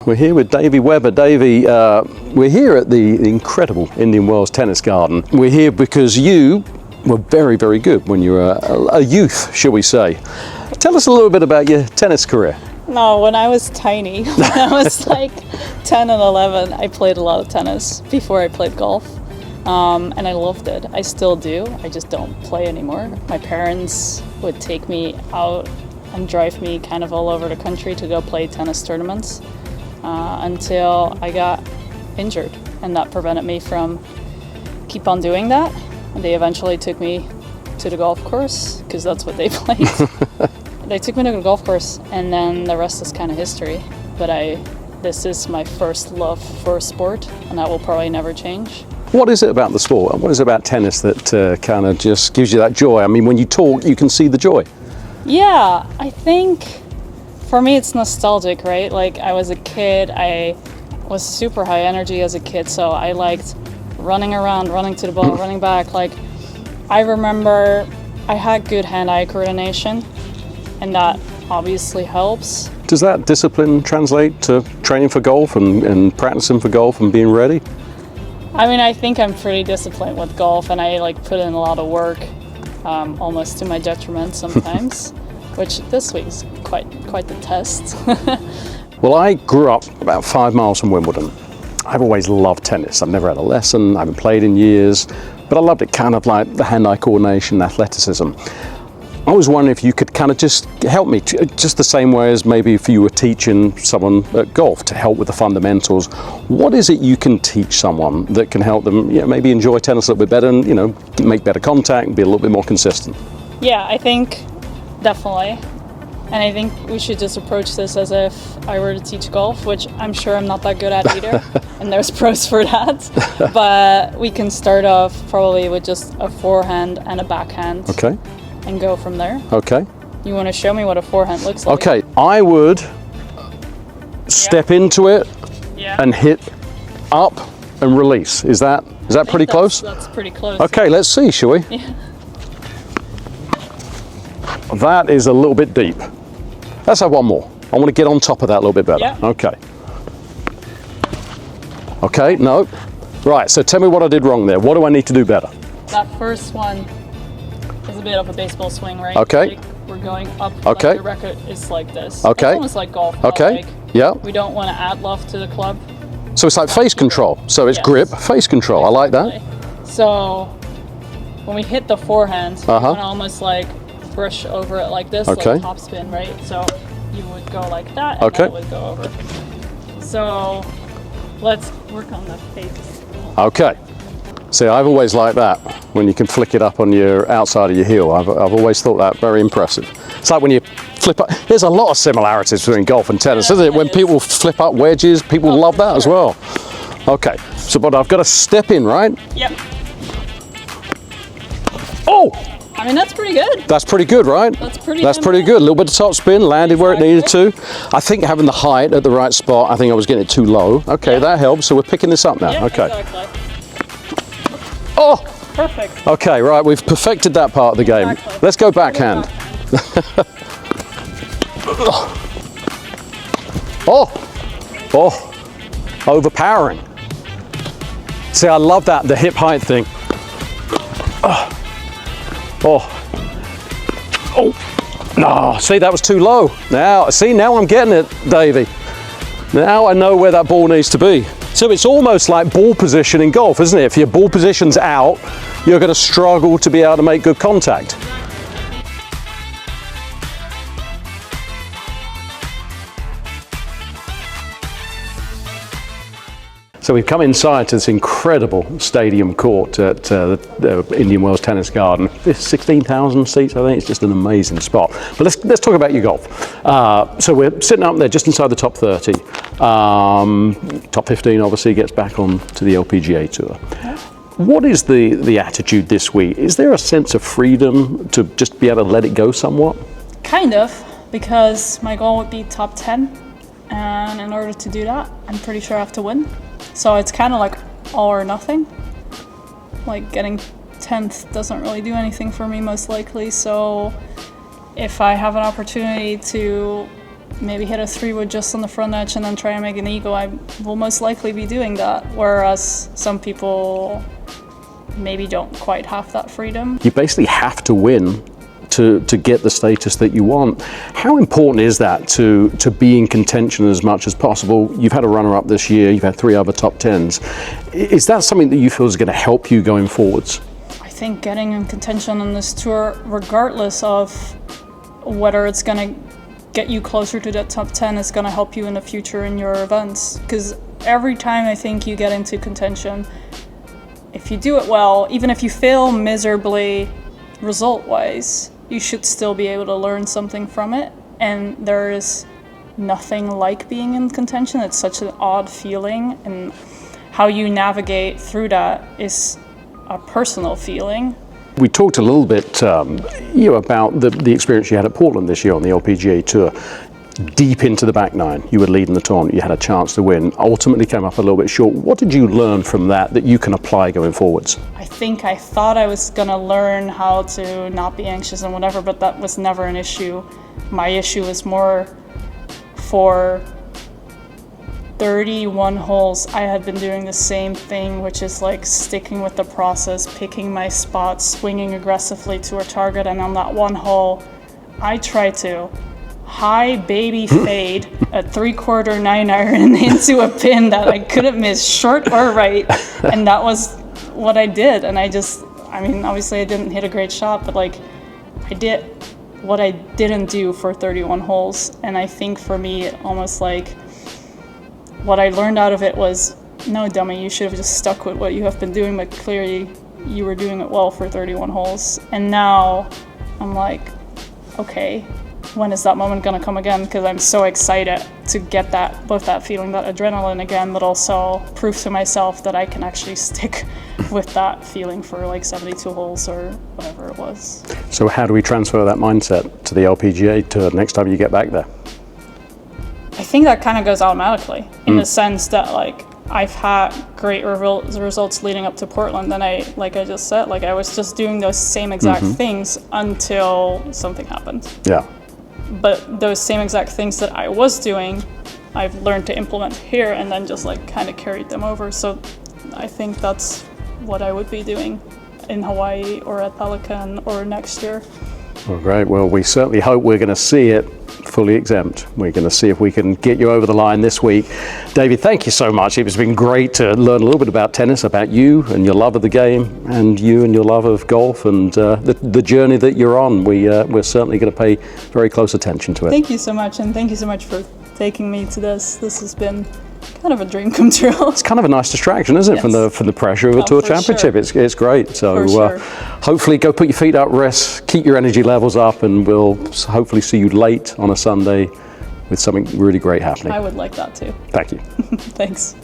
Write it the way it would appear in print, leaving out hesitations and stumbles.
We're here with Dewi Weber. Dewi, we're here at the incredible Indian Wells Tennis Garden. We're here because you were very, very good when you were a youth, shall we say. Tell us a little bit about your tennis career. No, when I was tiny, when I was like 10 and 11, I played a lot of tennis before I played golf. And I loved it. I still do. I just don't play anymore. My parents would take me out and drive me kind of all over the country to go play tennis tournaments until I got injured, and that prevented me from keep on doing that. And they eventually took me to the golf course because that's what they played. They took me to the golf course, and then the rest is kind of history. But this is my first love for sport, and that will probably never change. What is it about the sport? What is it about tennis that kind of just gives you that joy? I mean, when you talk, you can see the joy. Yeah, I think for me it's nostalgic, right? Like, I was a kid, I was super high energy as a kid, so I liked running around, running to the ball, running back. Like, I remember I had good hand-eye coordination, and that obviously helps. Does that discipline translate to training for golf and practicing for golf and being ready? I mean, I think I'm pretty disciplined with golf, and I like put in a lot of work, almost to my detriment sometimes, which this week is quite the test. Well, I grew up about 5 miles from Wimbledon. I've always loved tennis. I've never had a lesson, I haven't played in years, but I loved it, kind of like the hand-eye coordination, athleticism. I was wondering if you could kind of just help me, just the same way as maybe if you were teaching someone at golf to help with the fundamentals. What is it you can teach someone that can help them, maybe enjoy tennis a little bit better and, make better contact and be a little bit more consistent? Yeah, I think definitely. And I think we should just approach this as if I were to teach golf, which I'm sure I'm not that good at either. And there's pros for that. But we can start off probably with just a forehand and a backhand. Okay. And go from there. Okay. You want to show me what a forehand looks like? Okay, I would step into it and hit up and release. Is that pretty close? That's pretty close. Okay, let's see, shall we? Yeah. That is a little bit deep. Let's have one more. I want to get on top of that a little bit better. Yeah. Okay. Okay, no. Right, so tell me what I did wrong there. What do I need to do better? That first one is a bit of a baseball swing, right? Okay. Like we're going up, okay. Like the record is like this. Okay. It's almost like golf. Okay. Like, yeah. We don't want to add loft to the club. So it's like face control. So it's grip, face control. I like that. So when we hit the forehand, we want to almost like brush over it like this, like top spin, right? So you would go like that, and that would go over. So let's work on the face. Okay. See, I've always liked that, when you can flick it up on your outside of your heel. I've always thought that very impressive. It's like when you flip up, there's a lot of similarities between golf and tennis, isn't it? When people flip up wedges, people love that as well. Okay, so but I've got to step in, right? Yep. Oh! I mean, that's pretty good. That's pretty good, right? That's pretty good. A little bit of top spin, landed where it needed to. I think having the height at the right spot, I think I was getting it too low. Okay, that helps. So we're picking this up now. Yeah, okay. Exactly. Oh! Perfect. Okay, right, we've perfected that part of the game. Exactly. Let's go backhand. Oh! Overpowering. See, I love that, the hip height thing. No, see, that was too low. Now I'm getting it, Davey. Now I know where that ball needs to be. So it's almost like ball position in golf, isn't it? If your ball position's out, you're going to struggle to be able to make good contact. So we've come inside to this incredible stadium court at the Indian Wells Tennis Garden. There's 16,000 seats, I think. It's just an amazing spot. But let's talk about your golf. So we're sitting up there just inside the top 30. Top 15 obviously gets back on to the LPGA Tour. What is the attitude this week? Is there a sense of freedom to just be able to let it go somewhat? Kind of, because my goal would be top 10. And in order to do that, I'm pretty sure I have to win. So it's kind of like all or nothing. Like getting 10th doesn't really do anything for me most likely. So if I have an opportunity to maybe hit a 3-wood just on the front edge and then try and make an eagle, I will most likely be doing that. Whereas some people maybe don't quite have that freedom. You basically have to win to get the status that you want. How important is that to be in contention as much as possible? You've had a runner-up this year, you've had 3 other top 10s. Is that something that you feel is going to help you going forwards? I think getting in contention on this tour, regardless of whether it's going to get you closer to that top 10, is going to help you in the future in your events. Because every time I think you get into contention, if you do it well, even if you fail miserably result-wise, you should still be able to learn something from it. And there is nothing like being in contention. It's such an odd feeling, and how you navigate through that is a personal feeling. We talked a little bit about the experience you had at Portland this year on the LPGA Tour. Deep into the back 9, you were leading the tournament, you had a chance to win, ultimately came up a little bit short. What did you learn from that you can apply going forwards? I think I thought I was going to learn how to not be anxious and whatever, but that was never an issue. My issue was more for 31 holes. I had been doing the same thing, which is like sticking with the process, picking my spots, swinging aggressively to a target, and on that one hole, I tried to high baby fade a 3/4 9-iron into a pin that I couldn't miss, short or right, and that was what I did. And I mean, obviously I didn't hit a great shot, but like I did what I didn't do for 31 holes. And I think for me, almost like what I learned out of it was, no, dummy, you should have just stuck with what you have been doing, but clearly you were doing it well for 31 holes. And now I'm like, okay, when is that moment going to come again? Because I'm so excited to get both that feeling, that adrenaline again, but also prove to myself that I can actually stick with that feeling for like 72 holes or whatever it was. So how do we transfer that mindset to the LPGA Tour next time you get back there? I think that kind of goes automatically in the sense that like I've had great results leading up to Portland, and like I just said, like I was just doing those same exact things until something happened. Yeah. But those same exact things that I was doing, I've learned to implement here and then just like kind of carried them over. So I think that's what I would be doing in Hawaii or at Pelican or next year. Well, great. Well, we certainly hope we're going to see it fully exempt. We're going to see if we can get you over the line this week. David, thank you so much. It's been great to learn a little bit about tennis, about you and your love of the game, and you and your love of golf, and the journey that you're on. We're certainly going to pay very close attention to it. Thank you so much, and thank you so much for taking me to this. This has been kind of a dream come true. It's kind of a nice distraction, isn't it, from the pressure of a tour championship? Sure. It's great. So sure. Hopefully go put your feet up, rest, keep your energy levels up, and we'll hopefully see you late on a Sunday with something really great happening. I would like that too. Thank you. Thanks.